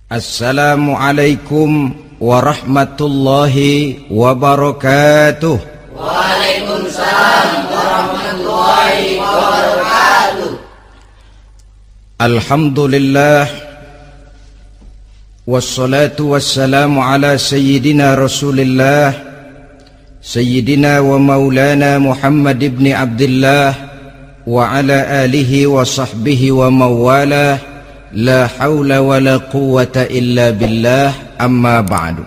Assalamualaikum warahmatullahi wabarakatuh. Waalaikumsalam warahmatullahi wabarakatuh. Alhamdulillah, wassalatu wassalamu ala sayyidina Rasulillah, sayyidina wa maulana Muhammad ibn Abdullah wa ala alihi wa sahbihi wa mawalah. La haula wa la quwwata illa billah, amma ba'du.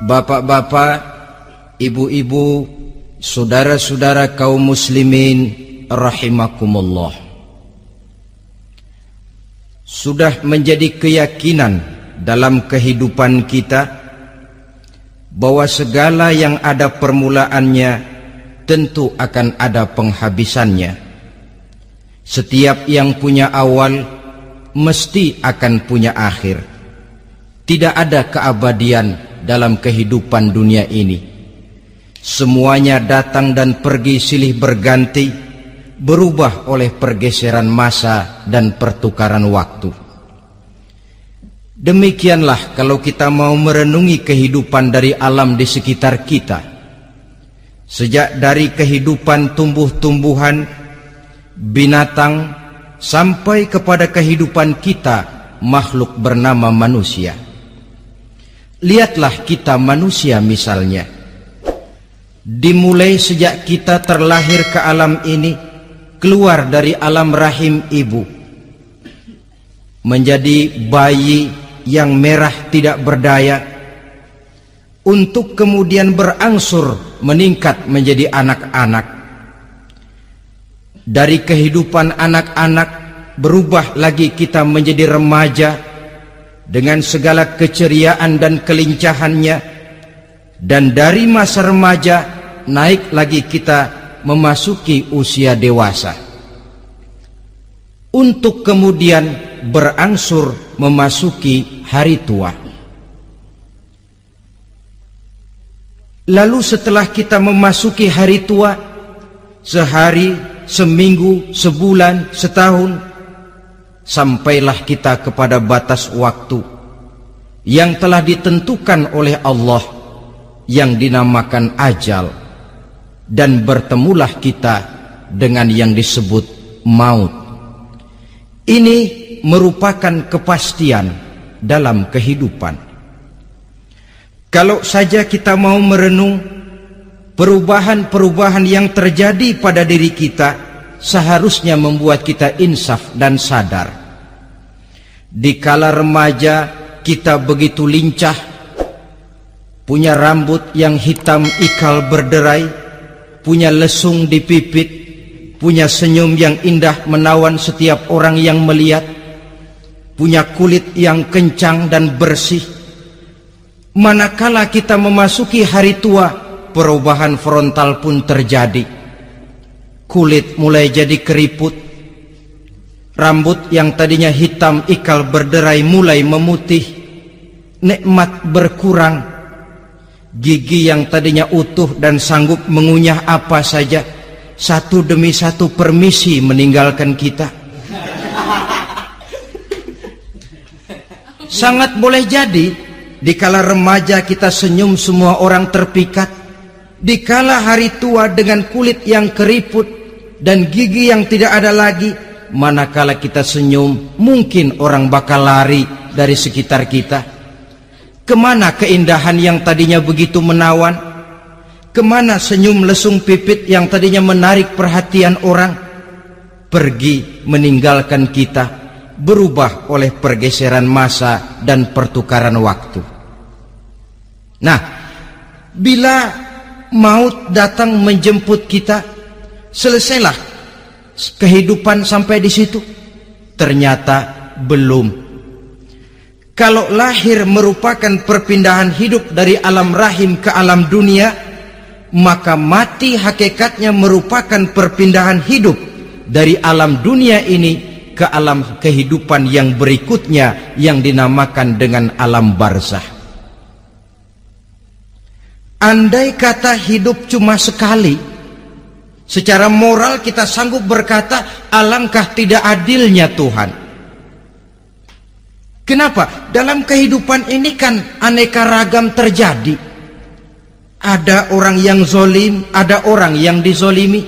Bapak-bapak, ibu-ibu, saudara-saudara kaum muslimin rahimakumullah. Sudah menjadi keyakinan dalam kehidupan kita bahwa segala yang ada permulaannya tentu akan ada penghabisannya. Setiap yang punya awal mesti akan punya akhir. Tidak ada keabadian dalam kehidupan dunia ini. Semuanya datang dan pergi silih berganti, berubah oleh pergeseran masa dan pertukaran waktu. Demikianlah kalau kita mau merenungi kehidupan dari alam di sekitar kita. Sejak dari kehidupan tumbuh-tumbuhan, binatang, sampai kepada kehidupan kita, makhluk bernama manusia. Lihatlah kita manusia misalnya. Dimulai sejak kita terlahir ke alam ini, keluar dari alam rahim ibu, menjadi bayi yang merah tidak berdaya, untuk kemudian berangsur meningkat menjadi anak-anak. Dari kehidupan anak-anak berubah lagi kita menjadi remaja dengan segala keceriaan dan kelincahannya, dan dari masa remaja naik lagi kita memasuki usia dewasa, untuk kemudian berangsur memasuki hari tua. Lalu setelah kita memasuki hari tua, sehari, seminggu, sebulan, setahun, sampailah kita kepada batas waktu yang telah ditentukan oleh Allah, yang dinamakan ajal, dan bertemulah kita dengan yang disebut maut. Ini merupakan kepastian dalam kehidupan. Kalau saja kita mau merenung perubahan-perubahan yang terjadi pada diri kita, seharusnya membuat kita insaf dan sadar. Di kala remaja kita begitu lincah, punya rambut yang hitam ikal berderai, punya lesung di pipit, punya senyum yang indah menawan setiap orang yang melihat, punya kulit yang kencang dan bersih. Manakala kita memasuki hari tua, perubahan frontal pun terjadi. Kulit mulai jadi keriput, rambut yang tadinya hitam ikal berderai mulai memutih, nikmat berkurang, gigi yang tadinya utuh dan sanggup mengunyah apa saja, satu demi satu permisi meninggalkan kita. Sangat boleh jadi dikala remaja kita senyum semua orang terpikat. Dikala hari tua dengan kulit yang keriput dan gigi yang tidak ada lagi, manakala kita senyum, mungkin orang bakal lari dari sekitar kita. Kemana keindahan yang tadinya begitu menawan? Kemana senyum lesung pipit yang tadinya menarik perhatian orang? Pergi meninggalkan kita, berubah oleh pergeseran masa dan pertukaran waktu. Nah, bila maut datang menjemput kita, selesailah kehidupan sampai di situ? Ternyata belum. Kalau lahir merupakan perpindahan hidup dari alam rahim ke alam dunia, maka mati hakikatnya merupakan perpindahan hidup dari alam dunia ini ke alam kehidupan yang berikutnya, yang dinamakan dengan alam barzakh. Andai kata hidup cuma sekali, secara moral kita sanggup berkata, alangkah tidak adilnya Tuhan. Kenapa? Dalam kehidupan ini kan aneka ragam terjadi. Ada orang yang zolim, ada orang yang dizolimi,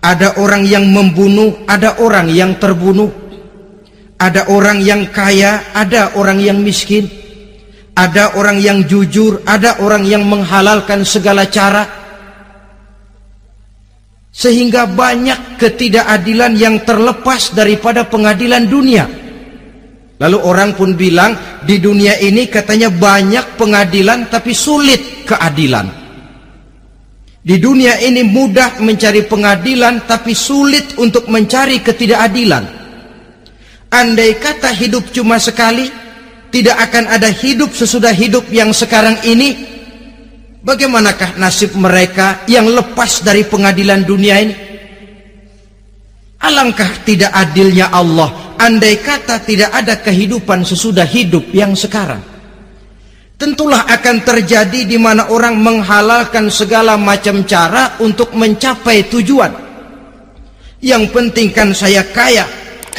ada orang yang membunuh, ada orang yang terbunuh, ada orang yang kaya, ada orang yang miskin, ada orang yang jujur, ada orang yang menghalalkan segala cara. Sehingga banyak ketidakadilan yang terlepas daripada pengadilan dunia. Lalu orang pun bilang, di dunia ini katanya banyak pengadilan tapi sulit keadilan. Di dunia ini mudah mencari pengadilan tapi sulit untuk mencari ketidakadilan. Andai kata hidup cuma sekali, tidak akan ada hidup sesudah hidup yang sekarang ini. Bagaimanakah nasib mereka yang lepas dari pengadilan dunia ini? Alangkah tidak adilnya Allah, andai kata tidak ada kehidupan sesudah hidup yang sekarang. Tentulah akan terjadi di mana orang menghalalkan segala macam cara untuk mencapai tujuan. Yang penting kan saya kaya,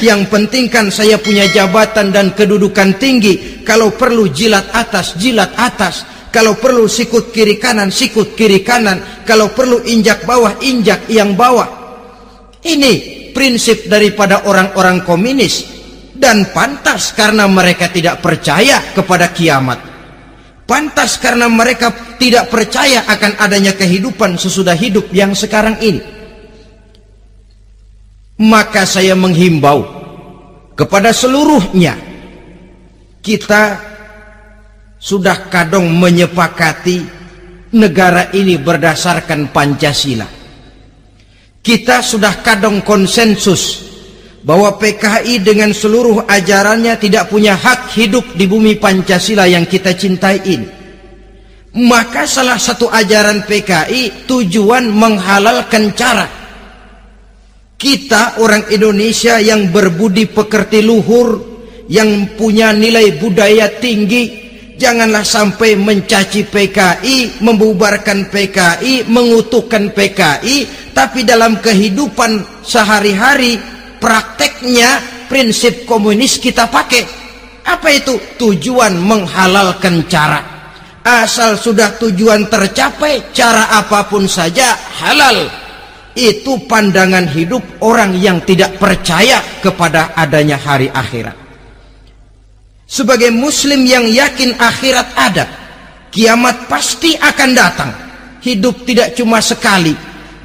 yang penting kan saya punya jabatan dan kedudukan tinggi. Kalau perlu jilat atas, jilat atas. Kalau perlu sikut kiri kanan, sikut kiri kanan. Kalau perlu injak bawah, injak yang bawah. Ini prinsip daripada orang-orang komunis. Dan pantas karena mereka tidak percaya kepada kiamat. Pantas karena mereka tidak percaya akan adanya kehidupan sesudah hidup yang sekarang ini. Maka saya menghimbau kepada seluruhnya, kita sudah kadang menyepakati negara ini berdasarkan Pancasila. Kita sudah kadang konsensus bahwa PKI dengan seluruh ajarannya tidak punya hak hidup di bumi Pancasila yang kita cintai ini. Maka salah satu ajaran PKI tujuan menghalalkan cara. Kita orang Indonesia yang berbudi pekerti luhur, yang punya nilai budaya tinggi, janganlah sampai mencaci PKI, membubarkan PKI, mengutukkan PKI, tapi dalam kehidupan sehari-hari prakteknya prinsip komunis kita pakai. Apa itu? Tujuan menghalalkan cara. Asal sudah tujuan tercapai, cara apapun saja halal. Itu pandangan hidup orang yang tidak percaya kepada adanya hari akhirat. Sebagai muslim yang yakin akhirat ada, kiamat pasti akan datang. Hidup tidak cuma sekali.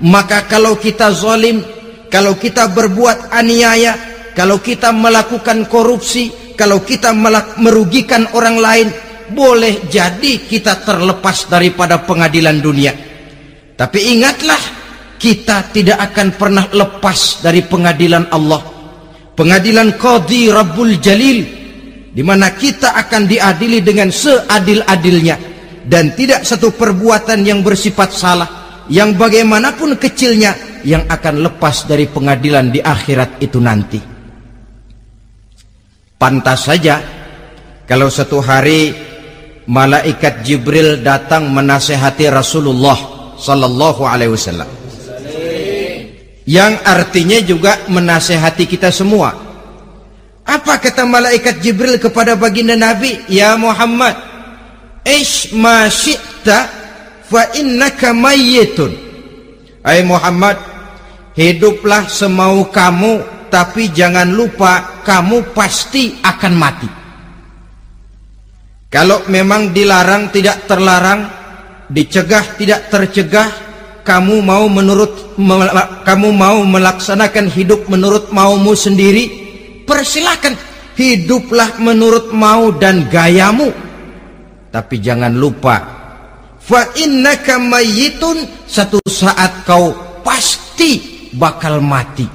Maka kalau kita zalim, kalau kita berbuat aniaya, kalau kita melakukan korupsi, kalau kita merugikan orang lain, boleh jadi kita terlepas daripada pengadilan dunia. Tapi ingatlah, kita tidak akan pernah lepas dari pengadilan Allah. Pengadilan Qadhi Rabbul Jalil, di mana kita akan diadili dengan seadil-adilnya, dan tidak satu perbuatan yang bersifat salah, yang bagaimanapun kecilnya, yang akan lepas dari pengadilan di akhirat itu nanti. Pantas saja kalau satu hari malaikat Jibril datang menasehati Rasulullah sallallahu alaihi wasallam, yang artinya juga menasehati kita semua. Apa kata malaikat Jibril kepada baginda Nabi? Ya Muhammad, ish ma syi'ta fa innaka mayyitun. Hai Muhammad, hiduplah semau kamu, tapi jangan lupa kamu pasti akan mati. Kalau memang dilarang tidak terlarang, dicegah tidak tercegah, kamu mau melaksanakan hidup menurut maumu sendiri, persilahkan, hiduplah menurut mau dan gayamu. Tapi jangan lupa, fa innaka mayyitun, satu saat kau pasti bakal mati.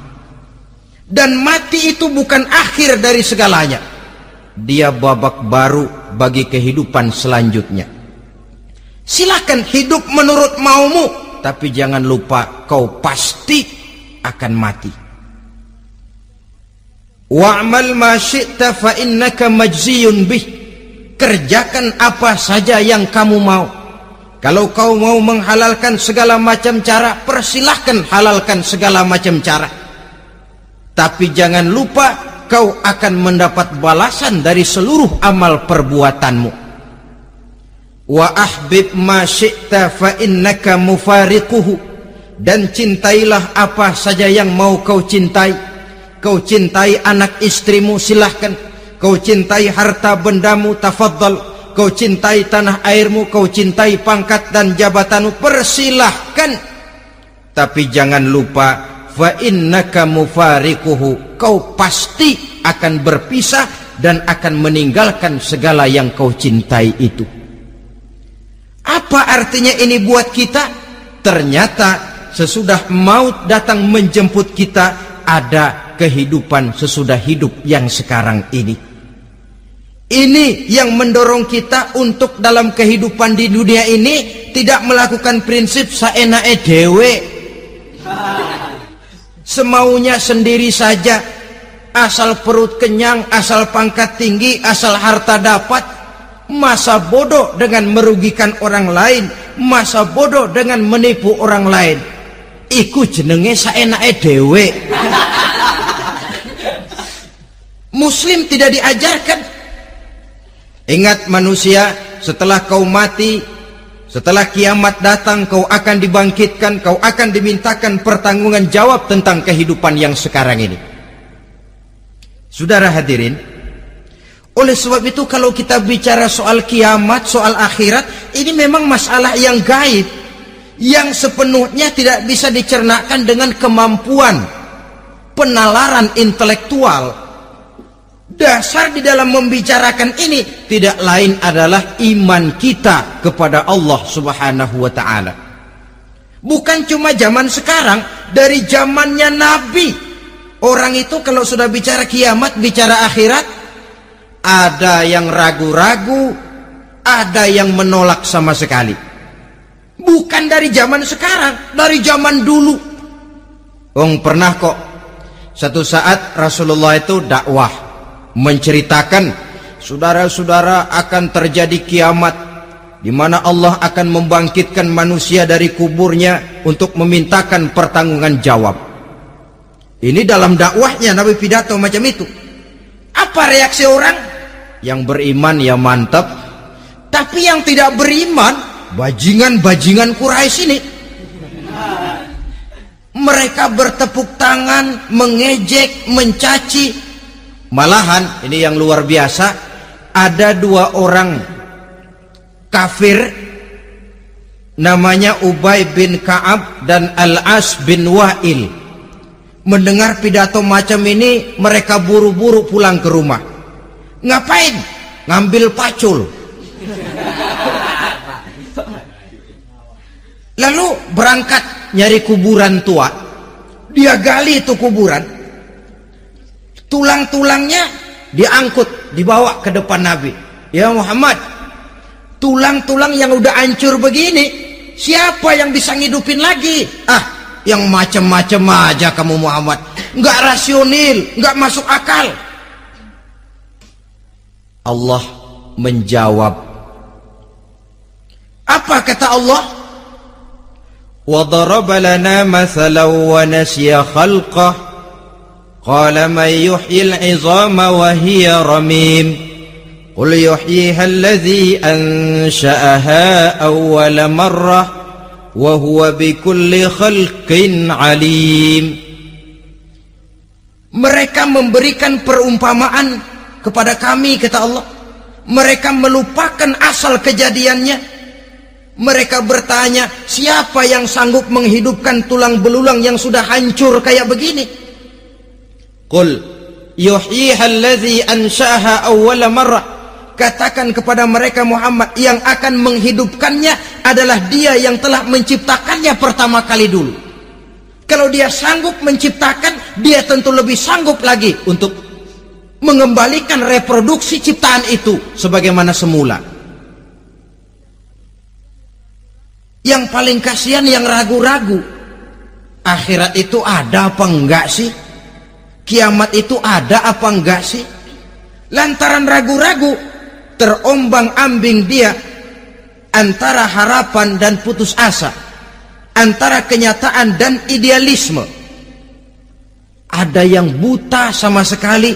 Dan mati itu bukan akhir dari segalanya, dia babak baru bagi kehidupan selanjutnya. Silahkan hidup menurut maumu, tapi jangan lupa kau pasti akan mati. Wa'mal ma syi'ta fa innaka majziyun bih. Kerjakan apa saja yang kamu mau. Kalau kau mau menghalalkan segala macam cara, persilahkan halalkan segala macam cara. Tapi jangan lupa kau akan mendapat balasan dari seluruh amal perbuatanmu. Wa ahbib ma syi'ta fa innaka mufariquhu, dan cintailah apa saja yang mau kau cintai. Kau cintai anak istrimu, silahkan. Kau cintai harta bendamu, tafadhal. Kau cintai tanah airmu, kau cintai pangkat dan jabatanmu, persilahkan. Tapi jangan lupa, fa innaka mufariquhu, kau pasti akan berpisah dan akan meninggalkan segala yang kau cintai itu. Apa artinya ini buat kita? Ternyata sesudah maut datang menjemput kita, ada kehidupan sesudah hidup yang sekarang ini. Ini yang mendorong kita untuk dalam kehidupan di dunia ini tidak melakukan prinsip saenake dewe, semaunya sendiri saja, asal perut kenyang, asal pangkat tinggi, asal harta dapat. Masa bodoh dengan merugikan orang lain, masa bodoh dengan menipu orang lain. Iku jenenge saenake dewe. Muslim tidak diajarkan. Ingat manusia, setelah kau mati, setelah kiamat datang, kau akan dibangkitkan, kau akan dimintakan pertanggungan jawab tentang kehidupan yang sekarang ini. Saudara hadirin, oleh sebab itu kalau kita bicara soal kiamat, soal akhirat, ini memang masalah yang gaib, yang sepenuhnya tidak bisa dicernakan dengan kemampuan penalaran intelektual. Dasar di dalam membicarakan ini tidak lain adalah iman kita kepada Allah Subhanahu wa ta'ala. Bukan cuma zaman sekarang, dari zamannya Nabi. Orang itu kalau sudah bicara kiamat, bicara akhirat, ada yang ragu-ragu, ada yang menolak sama sekali. Bukan dari zaman sekarang, dari zaman dulu. Pernah kok satu saat Rasulullah itu dakwah, menceritakan, saudara-saudara, akan terjadi kiamat di mana Allah akan membangkitkan manusia dari kuburnya untuk memintakan pertanggungan jawab. Ini dalam dakwahnya Nabi pidato macam itu. Apa reaksi orang? Yang beriman ya mantap, tapi yang tidak beriman, bajingan-bajingan Quraisy ini, mereka bertepuk tangan, mengejek, mencaci. Malahan ini yang luar biasa, ada dua orang kafir namanya Ubay bin Ka'ab dan Al-As bin Wa'il. Mendengar pidato macam ini, mereka buru-buru pulang ke rumah. Ngapain? Ngambil pacul. Lalu berangkat nyari kuburan tua. Dia gali itu kuburan, tulang-tulangnya diangkut, dibawa ke depan Nabi. Ya Muhammad, tulang-tulang yang udah hancur begini, siapa yang bisa ngidupin lagi? Yang macam-macam aja kamu Muhammad, nggak rasional, nggak masuk akal. Allah menjawab. Apa kata Allah? Wa daraba lana mathalan wa nasiya khalqah. Qala man yuhyil 'izama wa hiya ramim. Qul yuhyiha alladhi ansha'aha awwala marrah wa huwa bikulli khalqin 'alim. Mereka memberikan perumpamaan kepada kami, kata Allah. Mereka melupakan asal kejadiannya. Mereka bertanya, siapa yang sanggup menghidupkan tulang belulang yang sudah hancur kayak begini? Qul yuhyiha alladhi ansha'aha awwala marrah. Katakan kepada mereka Muhammad, yang akan menghidupkannya adalah Dia yang telah menciptakannya pertama kali dulu. Kalau Dia sanggup menciptakan, Dia tentu lebih sanggup lagi untuk mengembalikan reproduksi ciptaan itu sebagaimana semula. Yang paling kasihan yang ragu-ragu, akhirat itu ada apa enggak sih? Kiamat itu ada apa enggak sih? Lantaran ragu-ragu, terombang-ambing dia antara harapan dan putus asa, antara kenyataan dan idealisme. Ada yang buta sama sekali,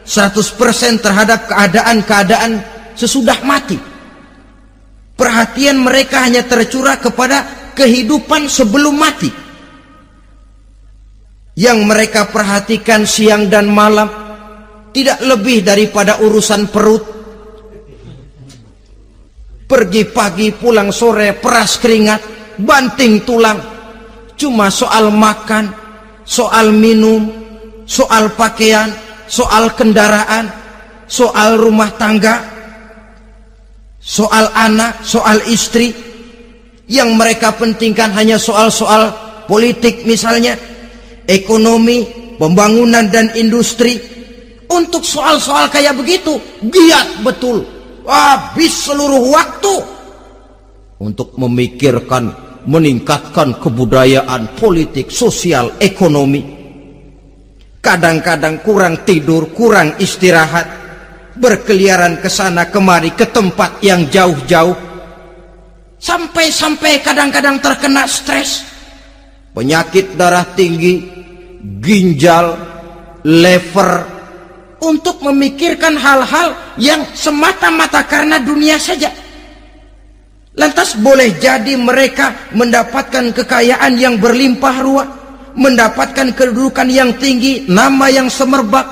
100% terhadap keadaan-keadaan sesudah mati. Perhatian mereka hanya tercurah kepada kehidupan sebelum mati. Yang mereka perhatikan siang dan malam tidak lebih daripada urusan perut. Pergi pagi, pulang sore, peras keringat, banting tulang. Cuma soal makan, soal minum, soal pakaian, soal kendaraan, soal rumah tangga, soal anak, soal istri. Yang mereka pentingkan hanya soal-soal politik misalnya, ekonomi, pembangunan dan industri. Untuk soal-soal kayak begitu giat betul, habis seluruh waktu untuk memikirkan, meningkatkan kebudayaan, politik, sosial, ekonomi. Kadang-kadang kurang tidur, kurang istirahat, berkeliaran ke sana kemari ke tempat yang jauh-jauh, sampai kadang-kadang terkena stres, penyakit darah tinggi, ginjal, lever, untuk memikirkan hal-hal yang semata-mata karena dunia saja. Lantas boleh jadi mereka mendapatkan kekayaan yang berlimpah ruah, mendapatkan kedudukan yang tinggi, nama yang semerbak,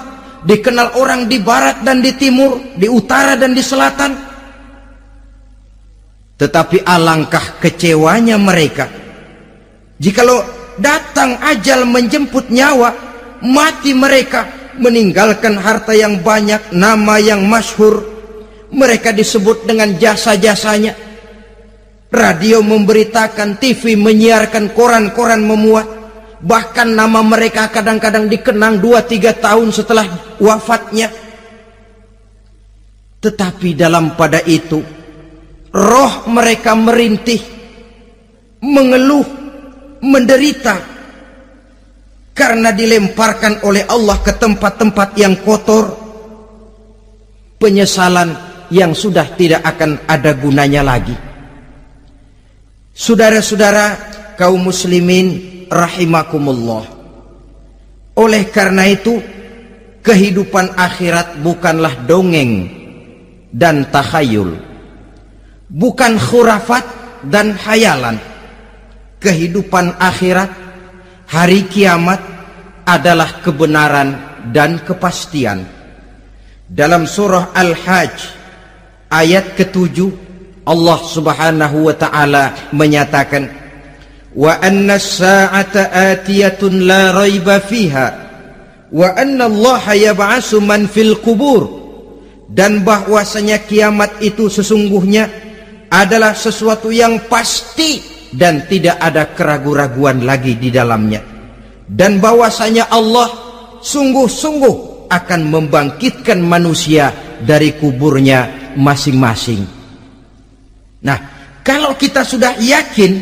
dikenal orang di barat dan di timur, di utara dan di selatan. Tetapi alangkah kecewanya mereka jikalau datang ajal menjemput nyawa, mati mereka, meninggalkan harta yang banyak, nama yang masyhur. Mereka disebut dengan jasa-jasanya. Radio memberitakan, TV menyiarkan, koran-koran memuat. Bahkan nama mereka kadang-kadang dikenang 2-3 tahun setelah wafatnya. Tetapi dalam pada itu roh mereka merintih, mengeluh, menderita, karena dilemparkan oleh Allah ke tempat-tempat yang kotor, penyesalan yang sudah tidak akan ada gunanya lagi. Saudara-saudara kaum muslimin rahimakumullah, oleh karena itu kehidupan akhirat bukanlah dongeng dan takhayul, bukan khurafat dan hayalan. Kehidupan akhirat, hari kiamat adalah kebenaran dan kepastian. Dalam surah Al-Hajj ayat ke-7, Allah Subhanahu wa taala menyatakan, wa anna as-sa'ata atiyatun la raiba fiha wa anna Allah yab'atsu man fil qubur, dan bahwasanya kiamat itu sesungguhnya adalah sesuatu yang pasti dan tidak ada keraguan-raguan lagi di dalamnya, dan bahwasanya Allah sungguh-sungguh akan membangkitkan manusia dari kuburnya masing-masing. Nah, kalau kita sudah yakin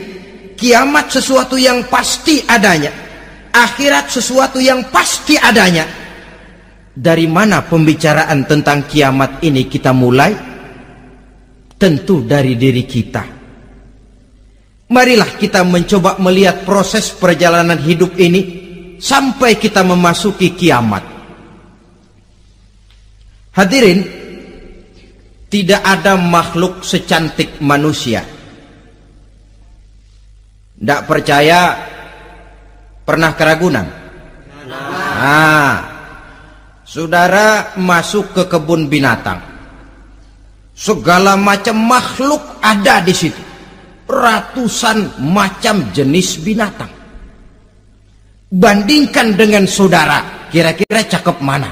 kiamat sesuatu yang pasti adanya, akhirat sesuatu yang pasti adanya, dari mana pembicaraan tentang kiamat ini kita mulai? Tentu dari diri kita. Marilah kita mencoba melihat proses perjalanan hidup ini sampai kita memasuki kiamat. Hadirin, tidak ada makhluk secantik manusia. Tidak percaya, pernah ke Ragunan? Nah, saudara masuk ke kebun binatang, segala macam makhluk ada di situ, ratusan macam jenis binatang. Bandingkan dengan saudara, kira-kira cakep mana?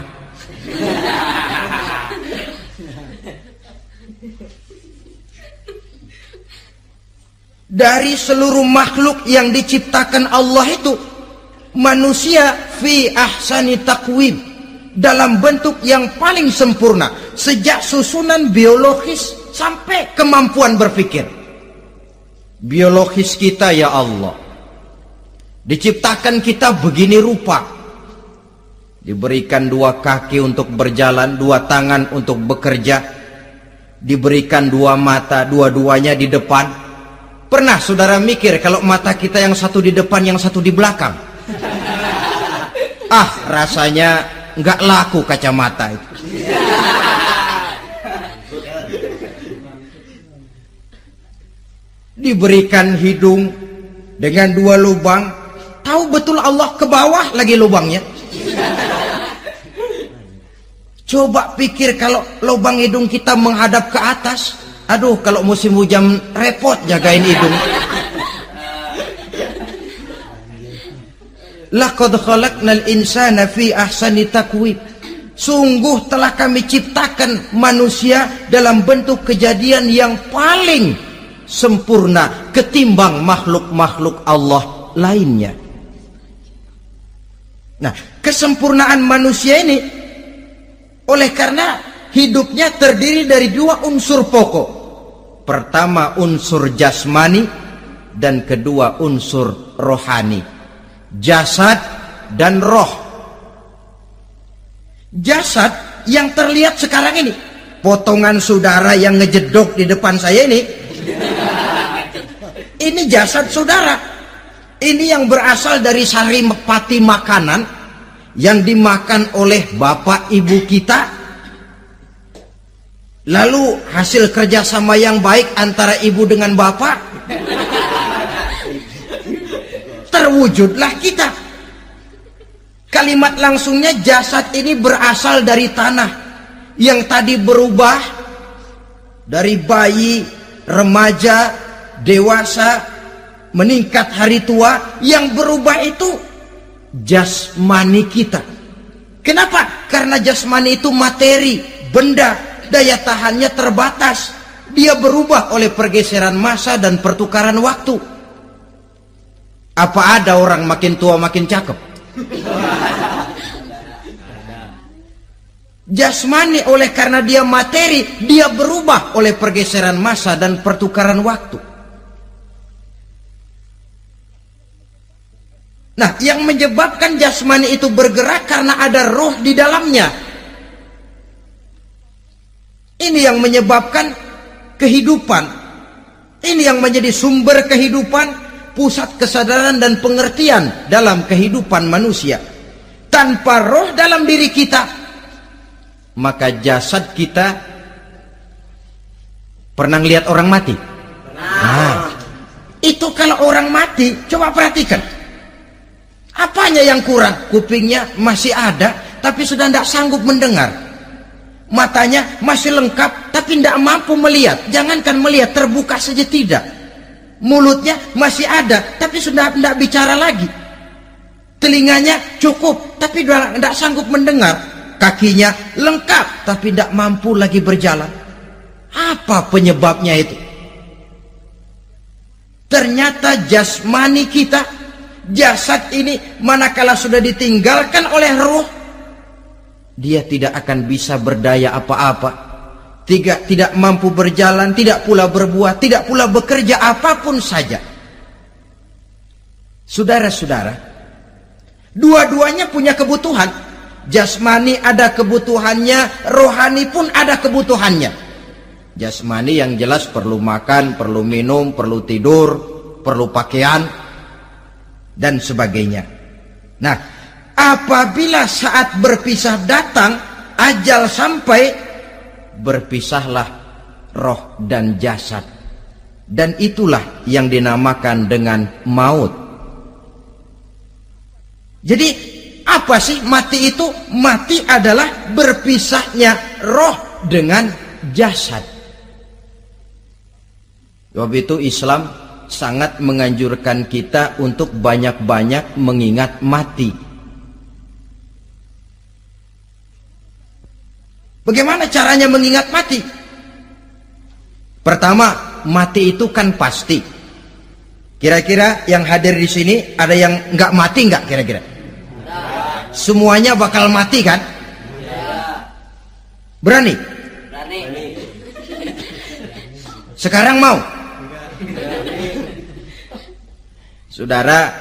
Dari seluruh makhluk yang diciptakan Allah itu, manusia fi ahsani taqwim, dalam bentuk yang paling sempurna, sejak susunan biologis sampai kemampuan berpikir. Biologis kita ya Allah, diciptakan kita begini rupa, diberikan 2 kaki untuk berjalan, 2 tangan untuk bekerja, diberikan 2 mata, dua-duanya di depan. Pernah saudara mikir kalau mata kita yang satu di depan, yang satu di belakang? Rasanya nggak laku kacamata itu. Diberikan hidung dengan 2 lubang, tahu betul Allah ke bawah lagi lubangnya. Coba pikir kalau lubang hidung kita menghadap ke atas. Aduh, kalau musim hujan repot jagain hidung. Laqad khalaqnal insana fi ahsani taqwim. Sungguh telah kami ciptakan manusia dalam bentuk kejadian yang paling sempurna ketimbang makhluk-makhluk Allah lainnya. Nah, kesempurnaan manusia ini oleh karena hidupnya terdiri dari 2 unsur pokok. Pertama unsur jasmani dan kedua unsur rohani. Jasad dan roh. Jasad yang terlihat sekarang ini, potongan saudara yang ngejedok di depan saya ini jasad saudara. Ini yang berasal dari sari pati makanan yang dimakan oleh bapak ibu kita. Lalu hasil kerjasama yang baik antara ibu dengan bapak, terwujudlah kita. Kalimat langsungnya jasad ini berasal dari tanah yang tadi berubah dari bayi, remaja, dewasa, meningkat hari tua. Yang berubah itu jasmani kita. Kenapa? Karena jasmani itu materi, benda, daya tahannya terbatas. Dia berubah oleh pergeseran massa dan pertukaran waktu. Apa ada orang makin tua makin cakep? Jasmani oleh karena dia materi, dia berubah oleh pergeseran massa dan pertukaran waktu. Nah, yang menyebabkan jasmani itu bergerak karena ada roh di dalamnya. Ini yang menyebabkan kehidupan. Ini yang menjadi sumber kehidupan, pusat kesadaran dan pengertian dalam kehidupan manusia. Tanpa roh dalam diri kita, maka jasad kita. Pernah lihat orang mati? Nah, itu kalau orang mati, coba perhatikan. Apanya yang kurang? Kupingnya masih ada, tapi sudah tidak sanggup mendengar. Matanya masih lengkap, tapi tidak mampu melihat. Jangankan melihat, terbuka saja tidak. Mulutnya masih ada, tapi sudah tidak bicara lagi. Telinganya cukup, tapi sudah tidak sanggup mendengar. Kakinya lengkap, tapi tidak mampu lagi berjalan. Apa penyebabnya itu? Ternyata jasmani kita, jasad ini manakala sudah ditinggalkan oleh ruh, dia tidak akan bisa berdaya apa-apa, tidak mampu berjalan, tidak pula berbuat, tidak pula bekerja apapun saja. Saudara-saudara, dua-duanya punya kebutuhan. Jasmani ada kebutuhannya, rohani pun ada kebutuhannya. Jasmani yang jelas perlu makan, perlu minum, perlu tidur, perlu pakaian, dan sebagainya. Nah, apabila saat berpisah datang, ajal sampai, berpisahlah roh dan jasad. Dan itulah yang dinamakan dengan maut. Jadi, apa sih mati itu? Mati adalah berpisahnya roh dengan jasad. Sebab itu Islam sangat menganjurkan kita untuk banyak-banyak mengingat mati. Bagaimana caranya mengingat mati? Pertama, mati itu kan pasti. Kira-kira yang hadir di sini ada yang nggak mati nggak kira-kira? Semuanya bakal mati kan? Berani? Berani. Sekarang mau? Saudara,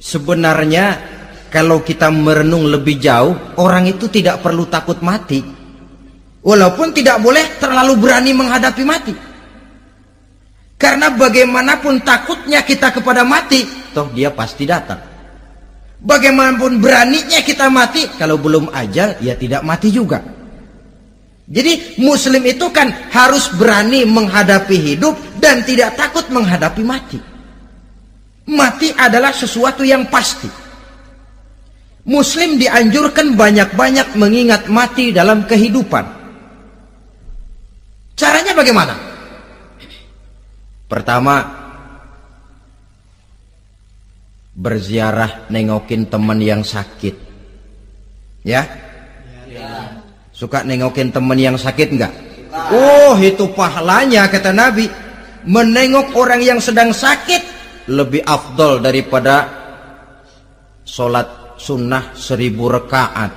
sebenarnya kalau kita merenung lebih jauh, orang itu tidak perlu takut mati. Walaupun tidak boleh terlalu berani menghadapi mati. Karena bagaimanapun takutnya kita kepada mati, toh dia pasti datang. Bagaimanapun beraninya kita mati, kalau belum ajal ya tidak mati juga. Jadi muslim itu kan harus berani menghadapi hidup dan tidak takut menghadapi mati. Mati adalah sesuatu yang pasti. Muslim dianjurkan banyak-banyak mengingat mati dalam kehidupan. Caranya bagaimana? Pertama, berziarah, nengokin teman yang sakit. Ya? Suka nengokin teman yang sakit enggak? Oh, itu pahalanya kata Nabi. Menengok orang yang sedang sakit lebih afdol daripada sholat sunnah 1000 rakaat.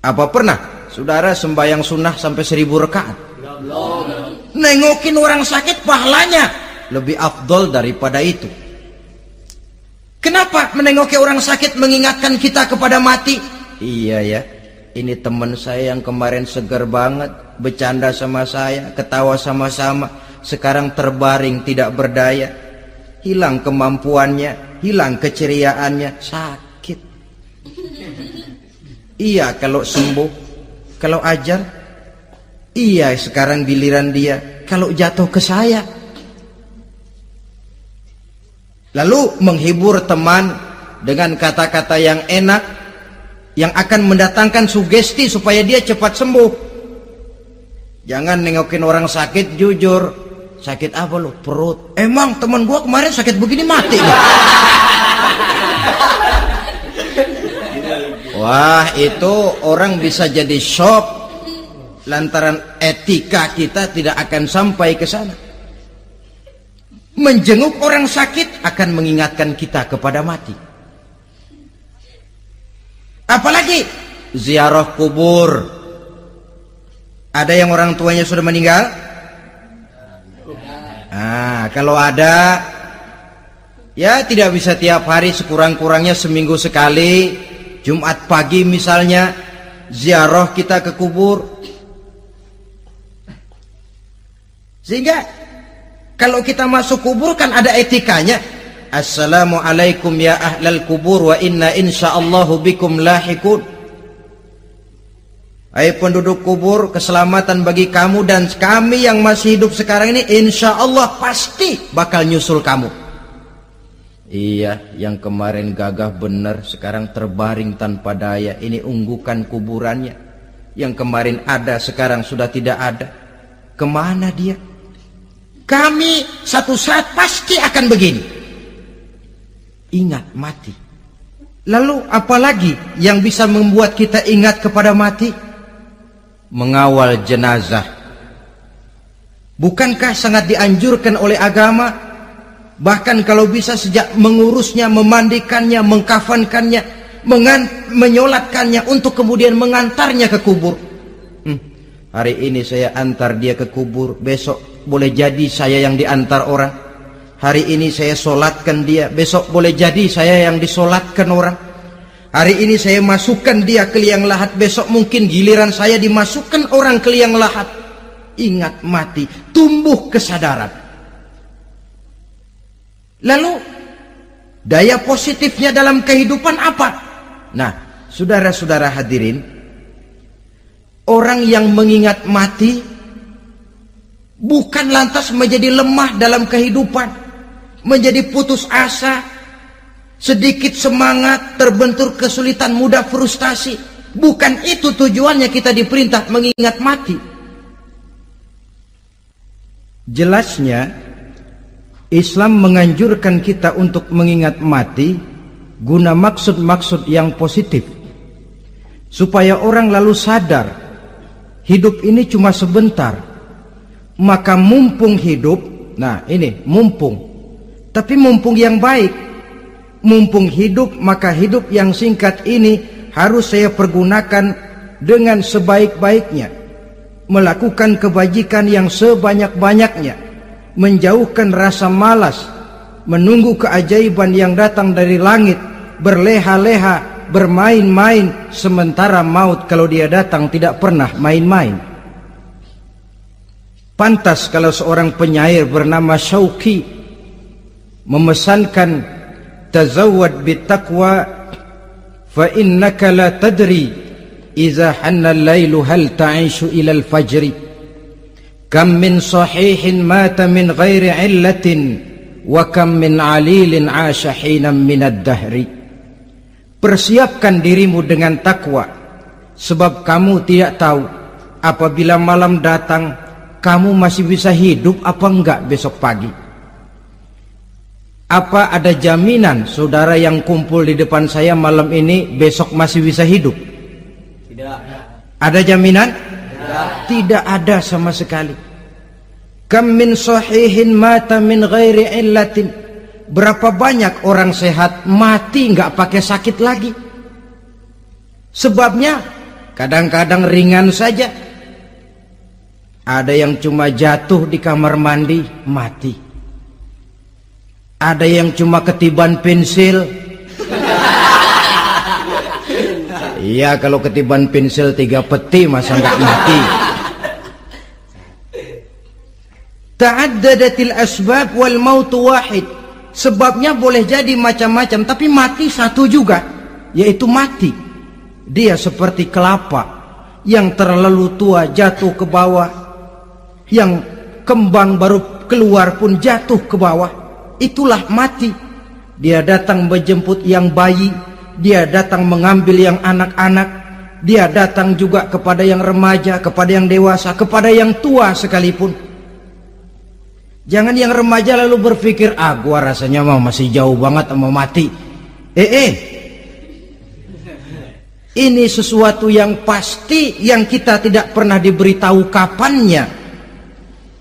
Apa pernah saudara sembahyang sunnah sampai 1000 rakaat? Nengokin orang sakit pahalanya lebih afdol daripada itu. Kenapa menengoki orang sakit mengingatkan kita kepada mati? Iya ya, ini teman saya yang kemarin segar banget, bercanda sama saya, ketawa sama-sama, sekarang terbaring tidak berdaya, hilang kemampuannya, hilang keceriaannya, sakit. Iya kalau sembuh, kalau ajal, iya sekarang giliran dia, kalau jatuh ke saya. Lalu menghibur teman dengan kata-kata yang enak, yang akan mendatangkan sugesti supaya dia cepat sembuh. Jangan nengokin orang sakit jujur. Sakit apa lu? Perut. Emang teman gua kemarin sakit begini mati. Wah, itu orang bisa jadi shock lantaran etika kita tidak akan sampai ke sana. Menjenguk orang sakit akan mengingatkan kita kepada mati. Apalagi ziarah kubur. Ada yang orang tuanya sudah meninggal? Kalau ada, ya tidak bisa tiap hari, sekurang-kurangnya seminggu sekali, Jumat pagi misalnya, ziarah kita ke kubur. Sehingga kalau kita masuk kubur kan ada etikanya. Assalamualaikum ya ahlal kubur wa inna insyaallahu bikum lahikun. Hai penduduk kubur, keselamatan bagi kamu dan kami yang masih hidup sekarang ini insyaallah pasti bakal nyusul kamu. Iya, yang kemarin gagah benar sekarang terbaring tanpa daya. Ini unggukan kuburannya. Yang kemarin ada sekarang sudah tidak ada. Kemana dia? Kami satu saat pasti akan begini. Ingat mati. Lalu apalagi yang bisa membuat kita ingat kepada mati? Mengawal jenazah. Bukankah sangat dianjurkan oleh agama? Bahkan kalau bisa sejak mengurusnya, memandikannya, mengkafankannya, menyolatkannya untuk kemudian mengantarnya ke kubur. Hari ini saya antar dia ke kubur, besok boleh jadi saya yang diantar orang. Hari ini saya solatkan dia, besok boleh jadi saya yang disolatkan orang. Hari ini saya masukkan dia ke liang lahat, besok mungkin giliran saya dimasukkan orang ke liang lahat. Ingat mati, tumbuh kesadaran. Lalu daya positifnya dalam kehidupan apa? Nah, saudara-saudara hadirin, orang yang mengingat mati bukan lantas menjadi lemah dalam kehidupan, menjadi putus asa, sedikit semangat, terbentur kesulitan, mudah frustasi. Bukan itu tujuannya kita diperintah mengingat mati. Jelasnya Islam menganjurkan kita untuk mengingat mati guna maksud-maksud yang positif, supaya orang lalu sadar hidup ini cuma sebentar. Maka mumpung hidup, nah ini mumpung, tapi mumpung yang baik. Mumpung hidup, maka hidup yang singkat ini harus saya pergunakan dengan sebaik-baiknya, melakukan kebajikan yang sebanyak-banyaknya, menjauhkan rasa malas, menunggu keajaiban yang datang dari langit, berleha-leha, bermain-main, sementara maut kalau dia datang tidak pernah main-main. Pantas kalau seorang penyair bernama Syauqi memesankan tazawwad bittaqwa fa innaka la tadri idza hanna al-lailu hal ta'ishu ila al-fajri kam min sahihin mata min ghairi illatin wa kam min alilin 'asha hinan min ad-dahri. Persiapkan dirimu dengan takwa, sebab kamu tidak tahu apabila malam datang kamu masih bisa hidup apa enggak besok pagi. Apa ada jaminan saudara yang kumpul di depan saya malam ini besok masih bisa hidup? Tidak. Ada jaminan? Tidak. Tidak ada sama sekali. Kam min sahihin mata min ghairi illatin. Berapa banyak orang sehat mati nggak pakai sakit lagi. Sebabnya kadang-kadang ringan saja. Ada yang cuma jatuh di kamar mandi mati. Ada yang cuma ketiban pensil. Iya, kalau ketiban pensil 3 peti masa nggak mati. Ta'addadatil asbab wal mautu wahid. Sebabnya boleh jadi macam-macam, tapi mati satu juga, yaitu mati. Dia seperti kelapa yang terlalu tua jatuh ke bawah, yang kembang baru keluar pun jatuh ke bawah. Itulah mati. Dia datang menjemput yang bayi, dia datang mengambil yang anak-anak, dia datang juga kepada yang remaja, kepada yang dewasa, kepada yang tua sekalipun. Jangan yang remaja lalu berpikir, gua rasanya masih jauh banget sama mati. Ini sesuatu yang pasti yang kita tidak pernah diberitahu kapannya.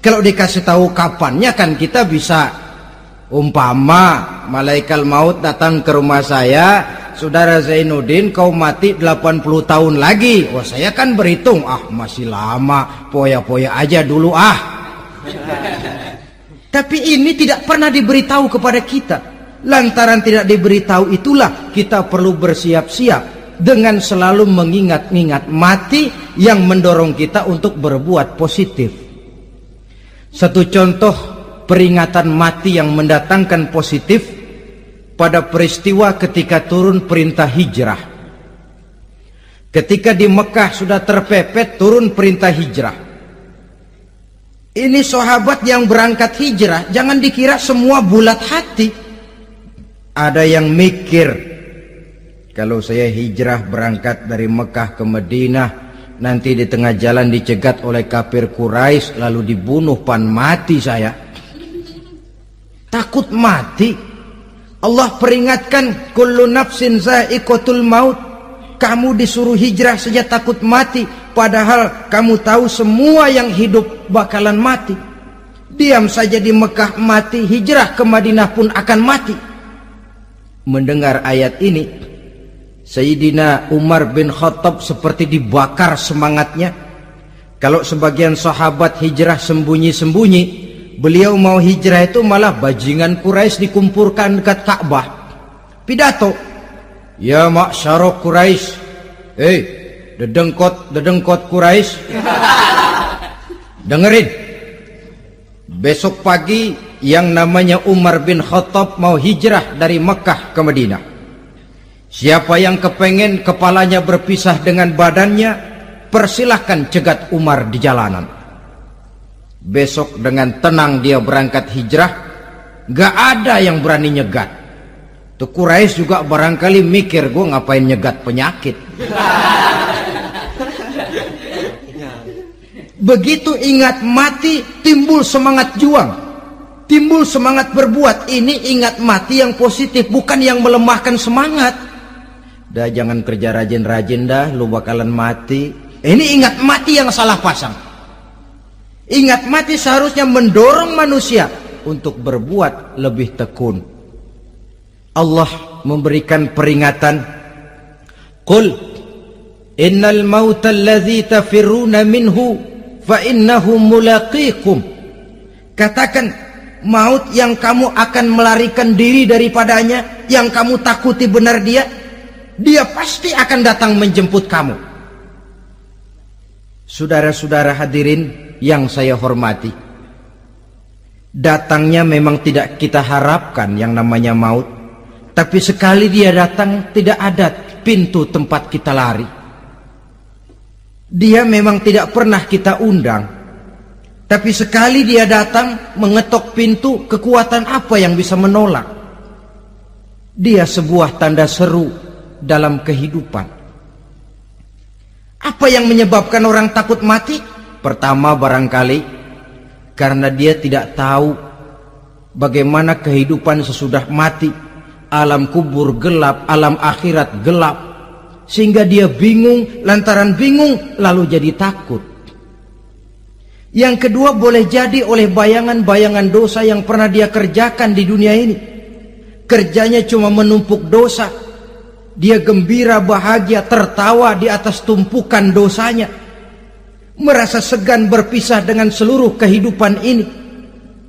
Kalau dikasih tahu kapannya kan kita bisa, umpama malaikat maut datang ke rumah saya, saudara Zainuddin kau mati 80 tahun lagi. Wah, saya kan berhitung, masih lama, poya-poya aja dulu Tapi ini tidak pernah diberitahu kepada kita. Lantaran tidak diberitahu itulah kita perlu bersiap-siap dengan selalu mengingat-ingat mati yang mendorong kita untuk berbuat positif. Satu contoh peringatan mati yang mendatangkan positif pada peristiwa ketika turun perintah hijrah. Ketika di Mekah sudah terpepet turun perintah hijrah. Ini sahabat yang berangkat hijrah, jangan dikira semua bulat hati. Ada yang mikir, kalau saya hijrah berangkat dari Mekah ke Madinah, nanti di tengah jalan dicegat oleh kafir Quraisy lalu dibunuh, mati saya. Takut mati. Allah peringatkan, kullu nafsin za'iqatul maut. Kamu disuruh hijrah saja takut mati, padahal kamu tahu semua yang hidup bakalan mati. Diam saja di Mekah mati, hijrah ke Madinah pun akan mati. Mendengar ayat ini, Sayyidina Umar bin Khattab seperti dibakar semangatnya. Kalau sebagian sahabat hijrah sembunyi-sembunyi, beliau mau hijrah itu malah bajingan Quraisy dikumpulkan dekat Ka'bah. Pidato, ya ma'syarah Quraisy, dedengkot Quraisy, dengerin. Besok pagi yang namanya Umar bin Khattab mau hijrah dari Mekah ke Madinah. Siapa yang kepengen kepalanya berpisah dengan badannya, persilahkan cegat Umar di jalanan. Besok dengan tenang dia berangkat hijrah, gak ada yang berani nyegat. Tuh Quraisy juga barangkali mikir, gue ngapain nyegat penyakit. Begitu ingat mati, timbul semangat juang, timbul semangat berbuat. Ini ingat mati yang positif, bukan yang melemahkan semangat. Dah jangan kerja rajin-rajin dah, lu bakalan mati. Ini ingat mati yang salah pasang. Ingat mati seharusnya mendorong manusia untuk berbuat lebih tekun. Allah memberikan peringatan, qul innal mauta alladzi tafirruna minhu fa innahu mulaqikum. Katakan, maut yang kamu akan melarikan diri daripadanya, yang kamu takuti benar dia pasti akan datang menjemput kamu. Saudara-saudara hadirin yang saya hormati, datangnya memang tidak kita harapkan yang namanya maut. Tapi sekali dia datang, tidak ada pintu tempat kita lari. Dia memang tidak pernah kita undang, tapi sekali dia datang mengetok pintu, kekuatan apa yang bisa menolak? Dia sebuah tanda seru dalam kehidupan. Apa yang menyebabkan orang takut mati? Pertama, barangkali karena dia tidak tahu bagaimana kehidupan sesudah mati. Alam kubur gelap, alam akhirat gelap, sehingga dia bingung. Lantaran bingung lalu jadi takut. Yang kedua, boleh jadi oleh bayangan-bayangan dosa yang pernah dia kerjakan di dunia ini. Kerjanya cuma menumpuk dosa. Dia gembira, bahagia, tertawa di atas tumpukan dosanya, merasa segan berpisah dengan seluruh kehidupan ini,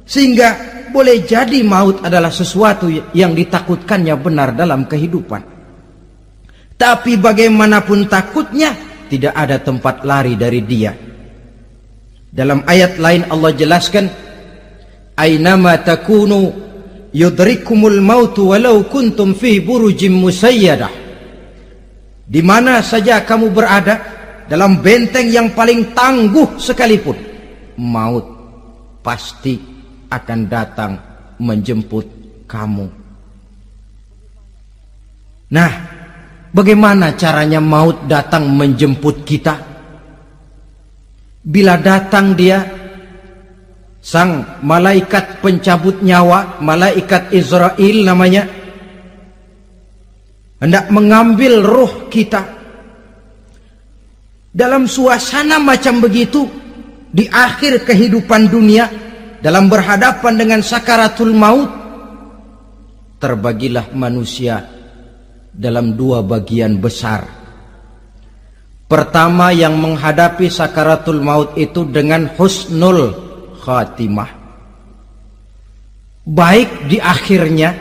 sehingga boleh jadi maut adalah sesuatu yang ditakutkannya benar dalam kehidupan. Tapi bagaimanapun takutnya, tidak ada tempat lari dari dia. Dalam ayat lain Allah jelaskan, "Ainama takunu yudrikumul mautu walau kuntum fi burujim musayyadah." Di mana saja kamu berada, dalam benteng yang paling tangguh sekalipun, maut pasti akan datang menjemput kamu. Nah, bagaimana caranya maut datang menjemput kita? Bila datang dia, sang malaikat pencabut nyawa, malaikat Israel namanya, hendak mengambil ruh kita. Dalam suasana macam begitu, di akhir kehidupan dunia, dalam berhadapan dengan sakaratul maut, terbagilah manusia dalam dua bagian besar. Pertama, yang menghadapi sakaratul maut itu dengan husnul khatimah, baik di akhirnya,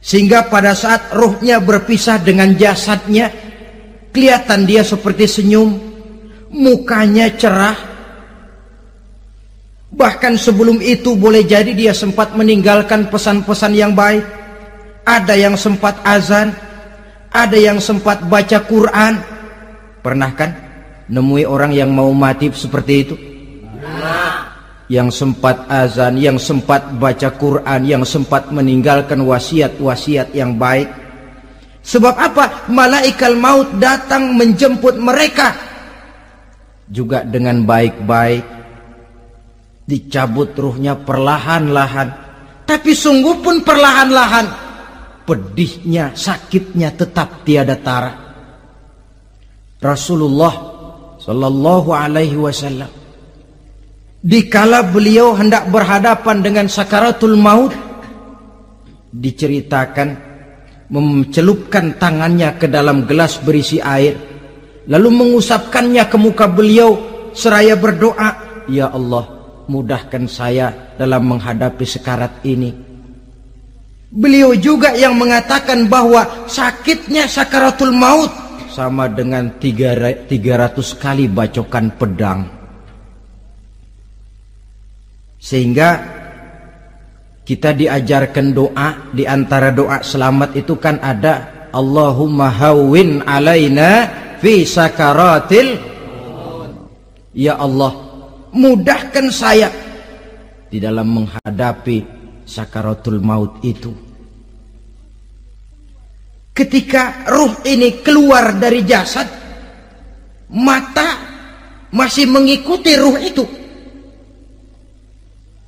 sehingga pada saat ruhnya berpisah dengan jasadnya, kelihatan dia seperti senyum, mukanya cerah. Bahkan sebelum itu boleh jadi dia sempat meninggalkan pesan-pesan yang baik. Ada yang sempat azan, ada yang sempat baca Quran. Pernah kan nemui orang yang mau mati seperti itu? Yang sempat azan, yang sempat baca Quran, yang sempat meninggalkan wasiat-wasiat yang baik. Sebab apa? Malaikat maut datang menjemput mereka juga dengan baik-baik. Dicabut ruhnya perlahan-lahan, tapi sungguh pun perlahan-lahan. Pedihnya, sakitnya tetap tiada tara. Rasulullah Sallallahu Alaihi Wasallam, dikala beliau hendak berhadapan dengan sakaratul maut, diceritakan mencelupkan tangannya ke dalam gelas berisi air, lalu mengusapkannya ke muka beliau seraya berdoa, "Ya Allah, mudahkan saya dalam menghadapi sekarat ini." Beliau juga yang mengatakan bahwa sakitnya sakaratul maut sama dengan 300 kali bacokan pedang. Sehingga kita diajarkan doa. Di antara doa selamat itu kan ada, Allahumma hawwin alaina fi sakaratil, ya Allah, mudahkan saya di dalam menghadapi sakaratul maut itu. Ketika ruh ini keluar dari jasad, mata masih mengikuti ruh itu.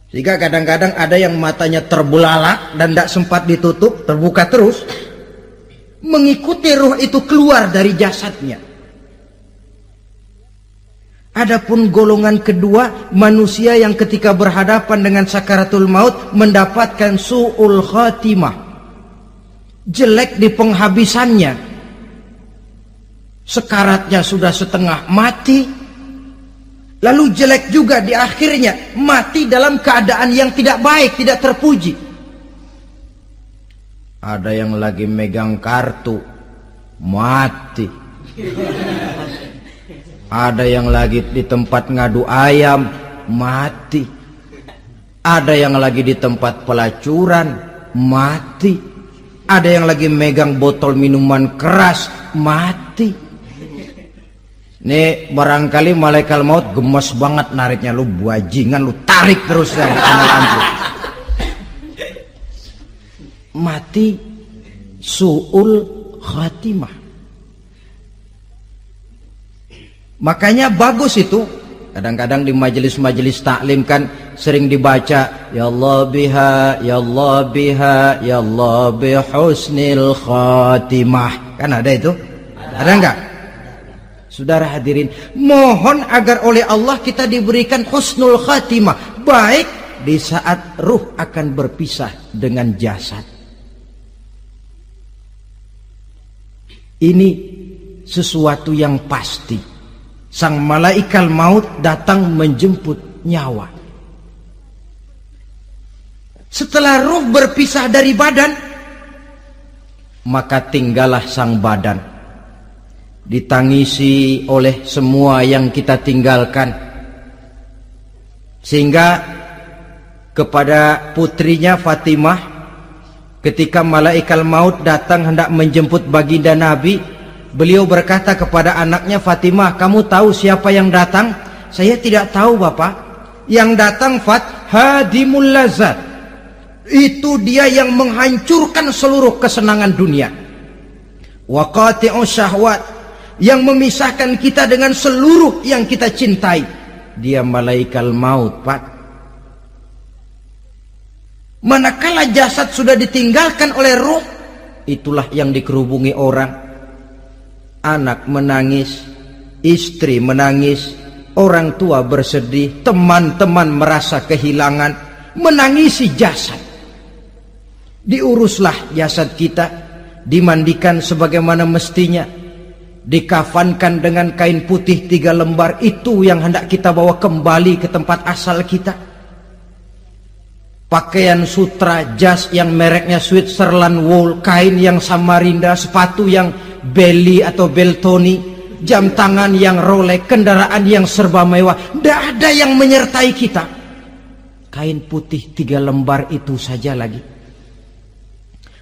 Sehingga kadang-kadang ada yang matanya terbelalak dan tidak sempat ditutup, terbuka terus, mengikuti ruh itu keluar dari jasadnya. Adapun golongan kedua, manusia yang ketika berhadapan dengan sakaratul maut mendapatkan su'ul khatimah, jelek di penghabisannya. Sekaratnya sudah setengah mati, lalu jelek juga di akhirnya, mati dalam keadaan yang tidak baik, tidak terpuji. Ada yang lagi megang kartu, mati. Ada yang lagi di tempat ngadu ayam, mati. Ada yang lagi di tempat pelacuran, mati. Ada yang lagi megang botol minuman keras, mati. Nih barangkali malaikat maut gemes banget nariknya, lu bajingan, lu tarik terus ya, mati su'ul khatimah. Makanya bagus itu. Kadang-kadang di majelis-majelis taklim kan sering dibaca, ya Allah biha, ya Allah biha, ya Allah bihusnil khatimah. Kan ada itu? Ada enggak? Saudara hadirin, mohon agar oleh Allah kita diberikan husnul khatimah, baik di saat ruh akan berpisah dengan jasad. Ini sesuatu yang pasti. Sang malaikat maut datang menjemput nyawa. Setelah ruh berpisah dari badan, maka tinggallah sang badan, ditangisi oleh semua yang kita tinggalkan. Sehingga kepada putrinya Fatimah, ketika malaikat maut datang hendak menjemput baginda Nabi, beliau berkata kepada anaknya, Fatimah, kamu tahu siapa yang datang? Saya tidak tahu, Bapak. Yang datang hadimul lazat. Itu dia yang menghancurkan seluruh kesenangan dunia. Wa qati'us syahwat, yang memisahkan kita dengan seluruh yang kita cintai. Dia malaikat maut, Pak. Manakala jasad sudah ditinggalkan oleh ruh, itulah yang dikerubungi orang. Anak menangis, istri menangis, orang tua bersedih, teman-teman merasa kehilangan, menangisi jasad. Diuruslah jasad kita, dimandikan sebagaimana mestinya, dikafankan dengan kain putih 3 lembar, itu yang hendak kita bawa kembali ke tempat asal kita. Pakaian sutra, jas yang mereknya Switzerland wool, kain yang Samarinda, sepatu yang Belly atau Beltoni, jam tangan yang Rolex, kendaraan yang serba mewah, tidak ada yang menyertai kita. Kain putih 3 lembar itu saja lagi.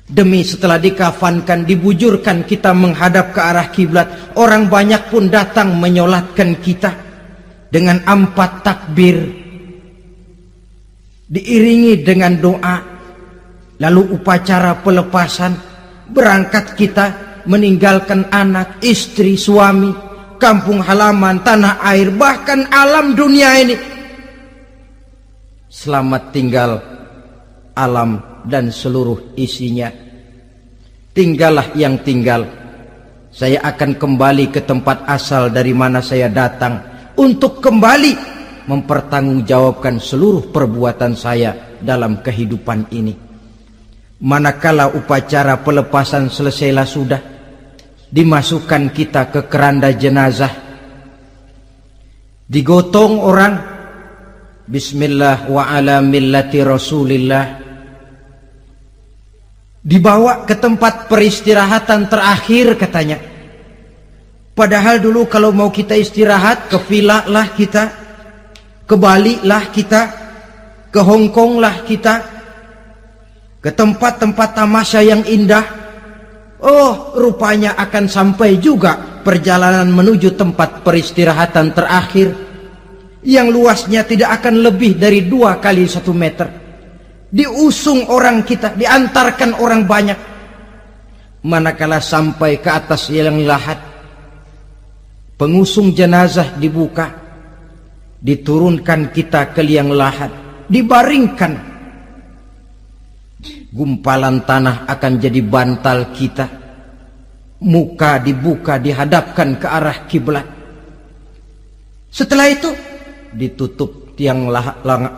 Demi setelah dikafankan, dibujurkan kita menghadap ke arah kiblat, orang banyak pun datang menyolatkan kita dengan 4 takbir, diiringi dengan doa. Lalu upacara pelepasan, berangkat kita meninggalkan anak, istri, suami, kampung halaman, tanah air, bahkan alam dunia ini. Selamat tinggal alam dan seluruh isinya. Tinggallah yang tinggal. Saya akan kembali ke tempat asal dari mana saya datang, untuk kembali mempertanggungjawabkan seluruh perbuatan saya dalam kehidupan ini. Manakala upacara pelepasan selesailah sudah, dimasukkan kita ke keranda jenazah, digotong orang, bismillah wa ala millati rasulillah, dibawa ke tempat peristirahatan terakhir katanya. Padahal dulu kalau mau kita istirahat, ke villa lah kita, ke Bali lah kita, ke Hong Kong lah kita, ke tempat-tempat tamasya yang indah. Oh, rupanya akan sampai juga perjalanan menuju tempat peristirahatan terakhir, yang luasnya tidak akan lebih dari 2 kali 1 meter. Diusung orang kita, diantarkan orang banyak. Manakala sampai ke atas liang lahat, pengusung jenazah dibuka, diturunkan kita ke liang lahat, dibaringkan. Gumpalan tanah akan jadi bantal kita, muka dibuka, dihadapkan ke arah kiblat. Setelah itu ditutup liang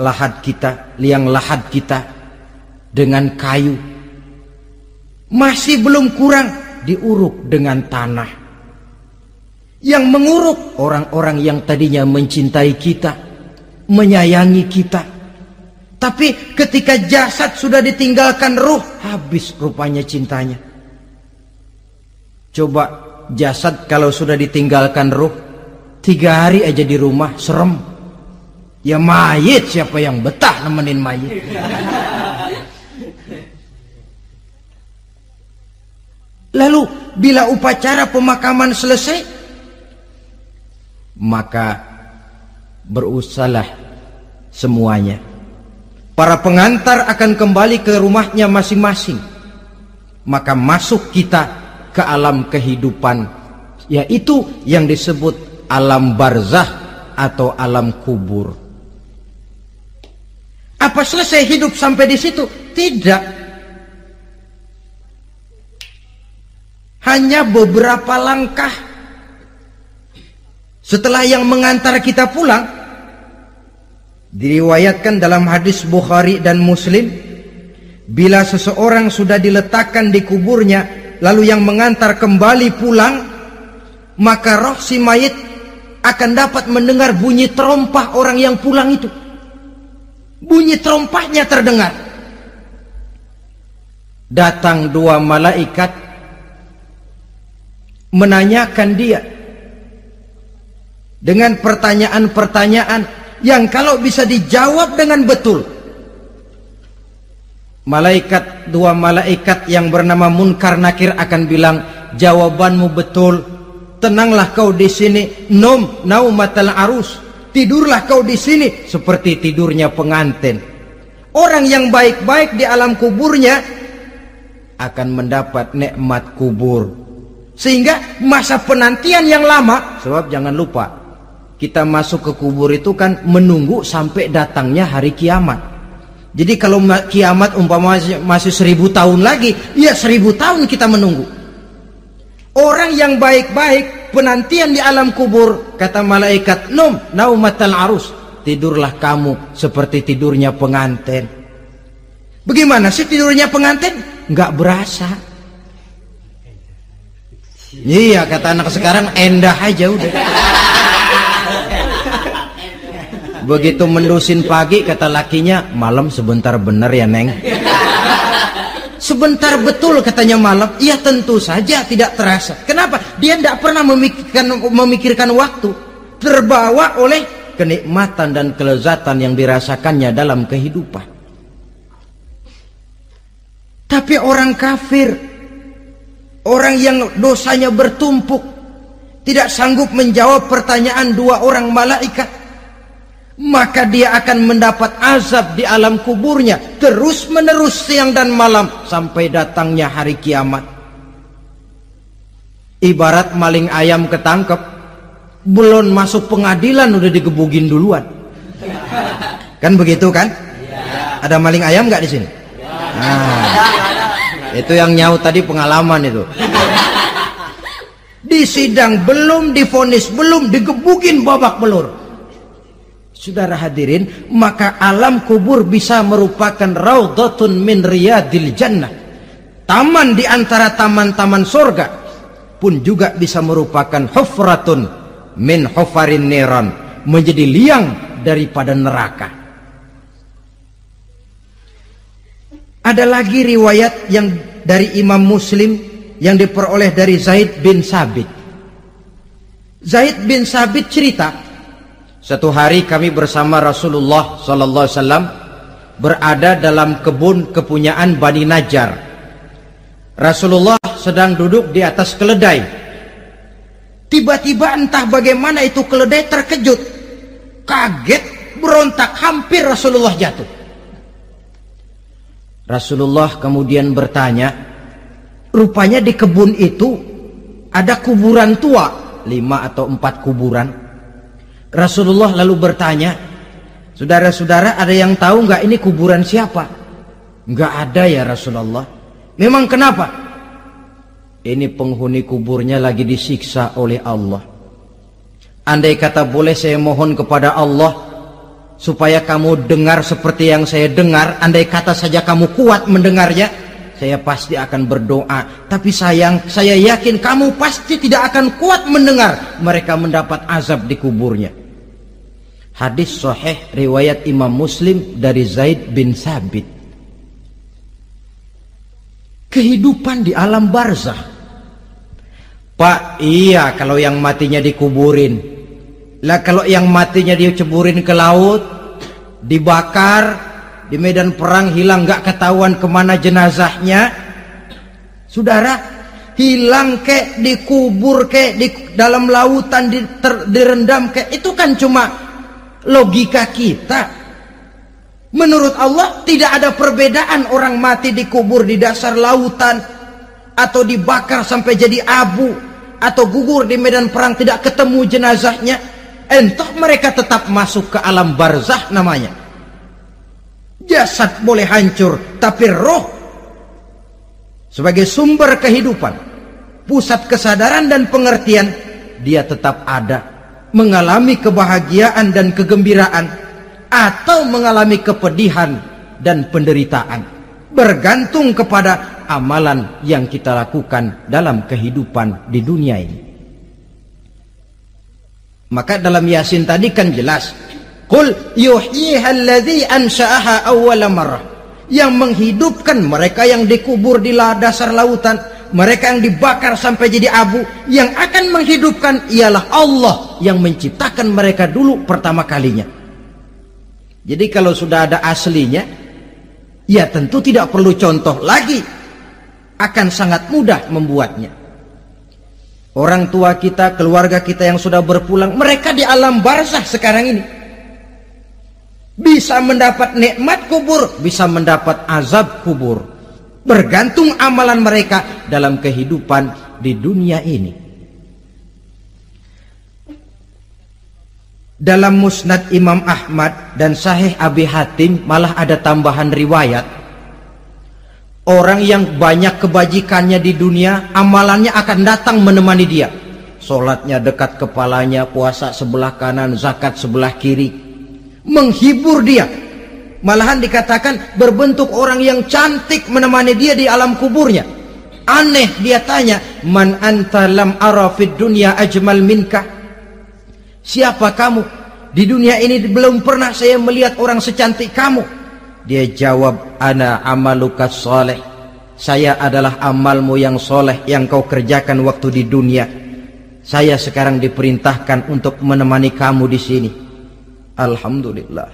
lahat kita dengan kayu. Masih belum kurang, diuruk dengan tanah. Yang menguruk orang-orang yang tadinya mencintai kita, menyayangi kita. Tapi ketika jasad sudah ditinggalkan ruh, habis rupanya cintanya. Coba jasad kalau sudah ditinggalkan ruh, 3 hari aja di rumah, serem. Ya mayit, siapa yang betah nemenin mayit? Lalu bila upacara pemakaman selesai, maka berusahalah semuanya. Para pengantar akan kembali ke rumahnya masing-masing. Maka masuk kita ke alam kehidupan, yaitu yang disebut alam barzah atau alam kubur. Apa selesai hidup sampai di situ? Tidak. Hanya beberapa langkah setelah yang mengantar kita pulang. Diriwayatkan dalam hadis Bukhari dan Muslim, bila seseorang sudah diletakkan di kuburnya, lalu yang mengantar kembali pulang, maka roh si mayit akan dapat mendengar bunyi terompah orang yang pulang itu. Bunyi terompahnya terdengar. Datang dua malaikat menanyakan dia dengan pertanyaan-pertanyaan yang kalau bisa dijawab dengan betul, dua malaikat yang bernama Munkar Nakir akan bilang, jawabanmu betul, tenanglah kau di sini, naumatal arus, tidurlah kau di sini seperti tidurnya pengantin. Orang yang baik-baik di alam kuburnya akan mendapat nikmat kubur, sehingga masa penantian yang lama. Sebab jangan lupa, kita masuk ke kubur itu kan menunggu sampai datangnya hari kiamat. Jadi kalau kiamat umpama masih 1000 tahun lagi, ya 1000 tahun kita menunggu. Orang yang baik-baik penantian di alam kubur, kata malaikat, naumatal arus, tidurlah kamu seperti tidurnya pengantin. Bagaimana sih tidurnya pengantin? Nggak berasa. Iya, kata anak sekarang, endah aja udah. Begitu mendusin pagi, kata lakinya, malam sebentar bener ya Neng. Sebentar betul katanya malam. Iya tentu saja tidak terasa. Kenapa? Dia tidak pernah memikirkan waktu. Terbawa oleh kenikmatan dan kelezatan yang dirasakannya dalam kehidupan. Tapi orang kafir, orang yang dosanya bertumpuk, tidak sanggup menjawab pertanyaan dua orang malaikat, maka dia akan mendapat azab di alam kuburnya terus menerus siang dan malam sampai datangnya hari kiamat. Ibarat maling ayam ketangkep, belum masuk pengadilan udah digebugin duluan. Kan begitu kan? Ada maling ayam nggak di sini? Nah, itu yang nyaut tadi pengalaman itu. Di sidang belum divonis, belum digebugin babak belur. Saudara hadirin, maka alam kubur bisa merupakan raudhatun min riyadil jannah, taman di antara taman-taman surga, pun juga bisa merupakan hufratun min hufarin niran, menjadi liang daripada neraka. Ada lagi riwayat yang dari Imam Muslim yang diperoleh dari Zaid bin Sabit. Zaid bin Sabit cerita, satu hari kami bersama Rasulullah SAW berada dalam kebun kepunyaan Bani Najjar. Rasulullah sedang duduk di atas keledai. Tiba-tiba entah bagaimana itu keledai terkejut, kaget, berontak, hampir Rasulullah jatuh. Rasulullah kemudian bertanya, rupanya di kebun itu ada kuburan tua, 5 atau 4 kuburan. Rasulullah lalu bertanya, saudara-saudara ada yang tahu nggak ini kuburan siapa? Nggak ada ya Rasulullah. Memang kenapa? Ini penghuni kuburnya lagi disiksa oleh Allah. Andai kata boleh saya mohon kepada Allah supaya kamu dengar seperti yang saya dengar, andai kata saja kamu kuat mendengarnya, saya pasti akan berdoa. Tapi sayang, saya yakin kamu pasti tidak akan kuat mendengar mereka mendapat azab di kuburnya. Hadis sahih riwayat Imam Muslim dari Zaid bin Sabit. Kehidupan di alam barzah. Pak, iya kalau yang matinya dikuburin. Lah kalau yang matinya diceburin ke laut, dibakar, di medan perang hilang, nggak ketahuan kemana jenazahnya. Saudara, hilang kek, dikubur kek, di dalam lautan direndam kek, itu kan cuma logika kita. Menurut Allah tidak ada perbedaan orang mati dikubur di dasar lautan, atau dibakar sampai jadi abu, atau gugur di medan perang tidak ketemu jenazahnya. Entah mereka tetap masuk ke alam barzah namanya. Jasad boleh hancur, tapi roh sebagai sumber kehidupan, pusat kesadaran dan pengertian, dia tetap ada, mengalami kebahagiaan dan kegembiraan, atau mengalami kepedihan dan penderitaan, bergantung kepada amalan yang kita lakukan dalam kehidupan di dunia ini. Maka dalam Yasin tadi kan jelas, qul yuhyiha alladzi ansha'aha awwala marrah, yang menghidupkan mereka yang dikubur di dasar lautan, mereka yang dibakar sampai jadi abu, yang akan menghidupkan ialah Allah yang menciptakan mereka dulu pertama kalinya. Jadi kalau sudah ada aslinya, ya tentu tidak perlu contoh lagi, akan sangat mudah membuatnya. Orang tua kita, keluarga kita yang sudah berpulang, mereka di alam barzah sekarang ini bisa mendapat nikmat kubur, bisa mendapat azab kubur, bergantung amalan mereka dalam kehidupan di dunia ini. Dalam Musnad Imam Ahmad dan Sahih Abi Hatim malah ada tambahan riwayat, orang yang banyak kebajikannya di dunia, amalannya akan datang menemani dia. Sholatnya dekat kepalanya, puasa sebelah kanan, zakat sebelah kiri, menghibur dia. Malahan dikatakan berbentuk orang yang cantik menemani dia di alam kuburnya. Aneh, dia tanya, man anta lam ara fid dunya ajmal minka. Siapa kamu? Di dunia ini belum pernah saya melihat orang secantik kamu. Dia jawab, ana amaluka soleh, saya adalah amalmu yang soleh yang kau kerjakan waktu di dunia. Saya sekarang diperintahkan untuk menemani kamu di sini. Alhamdulillah.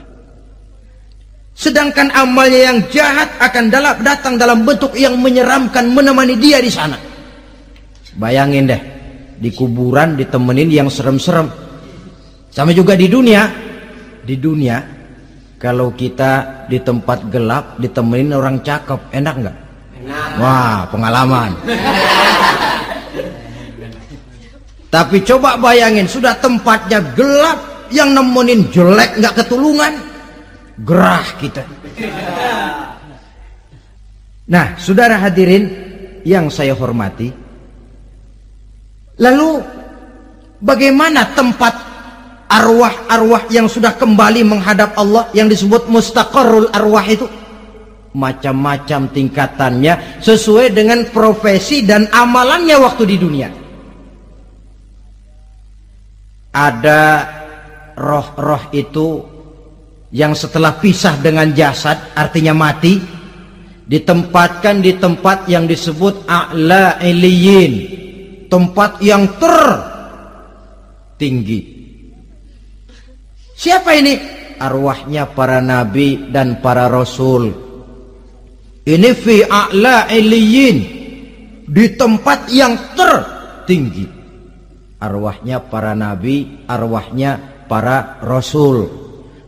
Sedangkan amalnya yang jahat akan datang dalam bentuk yang menyeramkan menemani dia di sana. Bayangin deh, di kuburan ditemenin yang serem-serem. Sama juga di dunia. Di dunia, kalau kita di tempat gelap ditemenin orang cakep, enak nggak? Enak. Wah, pengalaman. Tapi coba bayangin, sudah tempatnya gelap, yang nemenin jelek nggak ketulungan, gerah kita. Nah, saudara hadirin yang saya hormati, lalu bagaimana tempat arwah-arwah yang sudah kembali menghadap Allah yang disebut mustaqarrul arwah itu? Macam-macam tingkatannya sesuai dengan profesi dan amalannya waktu di dunia. Ada roh-roh itu yang setelah pisah dengan jasad, artinya mati, ditempatkan di tempat yang disebut a'la iliyin, tempat yang tertinggi. Siapa ini? Arwahnya para nabi dan para rasul. Ini fi a'la iliyin, di tempat yang tertinggi. Arwahnya para nabi, arwahnya para rasul.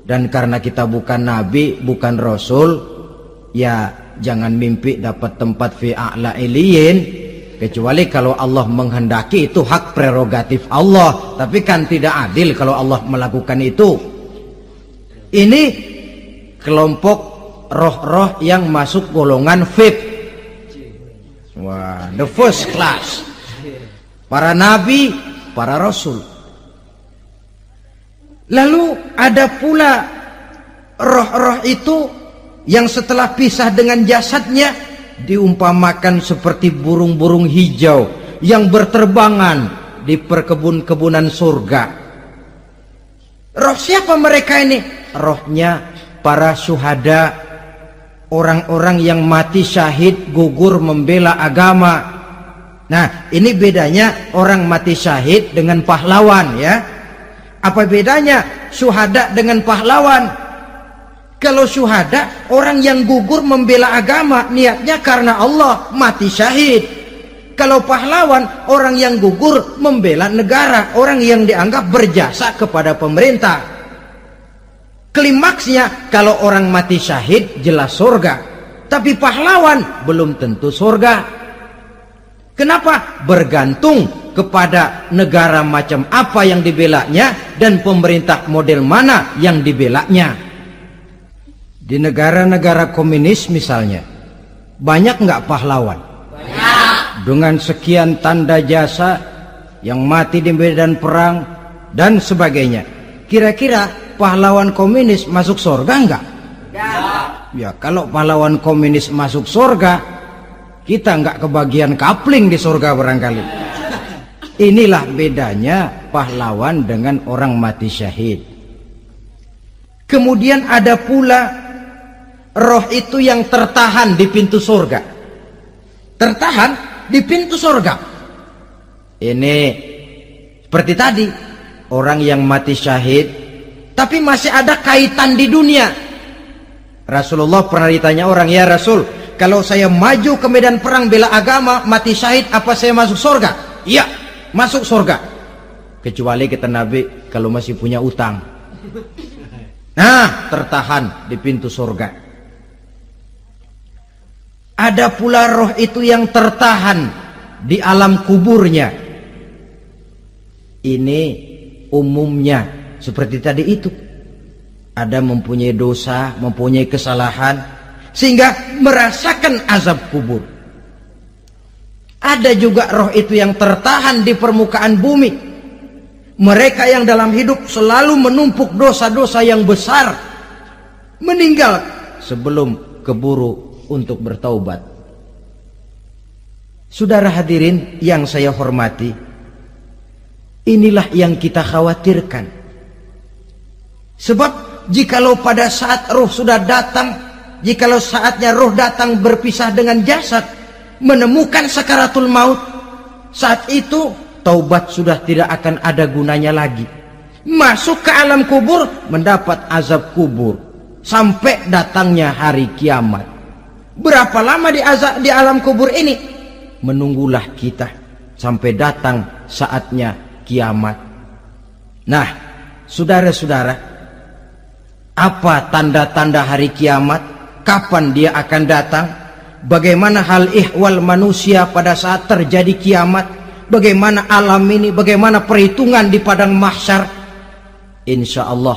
Dan karena kita bukan nabi, bukan rasul, ya jangan mimpi dapat tempat fi a'la iliyin. Kecuali kalau Allah menghendaki, itu hak prerogatif Allah. Tapi kan tidak adil kalau Allah melakukan itu. Ini kelompok roh-roh yang masuk golongan VIP. Wah, the first class. Para nabi, para rasul. Lalu ada pula roh-roh itu yang setelah pisah dengan jasadnya diumpamakan seperti burung-burung hijau yang berterbangan di perkebun-kebunan surga. Roh siapa mereka ini? Rohnya para syuhada, orang-orang yang mati syahid gugur membela agama. Nah, ini bedanya orang mati syahid dengan pahlawan, ya. Apa bedanya syuhada dengan pahlawan? Kalau syuhada, orang yang gugur membela agama, niatnya karena Allah, mati syahid. Kalau pahlawan, orang yang gugur membela negara, orang yang dianggap berjasa kepada pemerintah. Klimaksnya, kalau orang mati syahid jelas surga, tapi pahlawan belum tentu surga. Kenapa? Bergantung kepada negara macam apa yang dibelanya dan pemerintah model mana yang dibelanya. Di negara-negara komunis misalnya, banyak nggak pahlawan? Banyak. Dengan sekian tanda jasa yang mati di medan perang dan sebagainya. Kira-kira pahlawan komunis masuk surga enggak? Enggak. Ya, kalau pahlawan komunis masuk surga, kita enggak kebagian kapling di surga barangkali. Inilah bedanya pahlawan dengan orang mati syahid. Kemudian ada pula roh itu yang tertahan di pintu surga. Tertahan di pintu surga. Ini seperti tadi, orang yang mati syahid tapi masih ada kaitan di dunia. Rasulullah pernah ditanya orang, ya Rasul, kalau saya maju ke medan perang bela agama, mati syahid, apa saya masuk surga? Iya, masuk surga. Kecuali kata Nabi, kalau masih punya utang. Nah, tertahan di pintu surga. Ada pula roh itu yang tertahan di alam kuburnya. Ini umumnya seperti tadi itu. Ada mempunyai dosa, mempunyai kesalahan, sehingga merasakan azab kubur. Ada juga roh itu yang tertahan di permukaan bumi. Mereka yang dalam hidup selalu menumpuk dosa-dosa yang besar, meninggal sebelum keburu untuk bertaubat. Saudara hadirin yang saya hormati, inilah yang kita khawatirkan. Sebab jikalau pada saat roh sudah datang, jikalau saatnya roh datang berpisah dengan jasad, menemukan sakaratul maut, saat itu taubat sudah tidak akan ada gunanya lagi. Masuk ke alam kubur, mendapat azab kubur sampai datangnya hari kiamat. Berapa lama di alam kubur ini? Menunggulah kita sampai datang saatnya kiamat. Nah, saudara-saudara, apa tanda-tanda hari kiamat? Kapan dia akan datang? Bagaimana hal ihwal manusia pada saat terjadi kiamat? Bagaimana alam ini? Bagaimana perhitungan di padang mahsyar? Insya Allah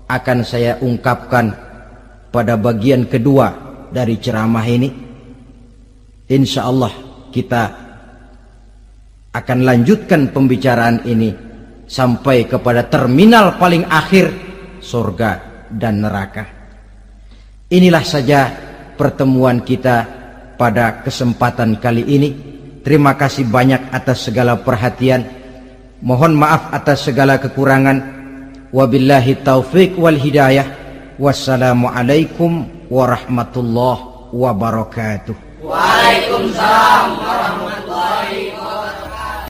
akan saya ungkapkan pada bagian kedua dari ceramah ini. Insya Allah kita akan lanjutkan pembicaraan ini sampai kepada terminal paling akhir, surga dan neraka. Inilah saja pertemuan kita pada kesempatan kali ini. Terima kasih banyak atas segala perhatian. Mohon maaf atas segala kekurangan. Wabillahi taufiq wal hidayah. Wassalamualaikum warahmatullahi wabarakatuh. Waalaikumsalam warahmatullahi wabarakatuh.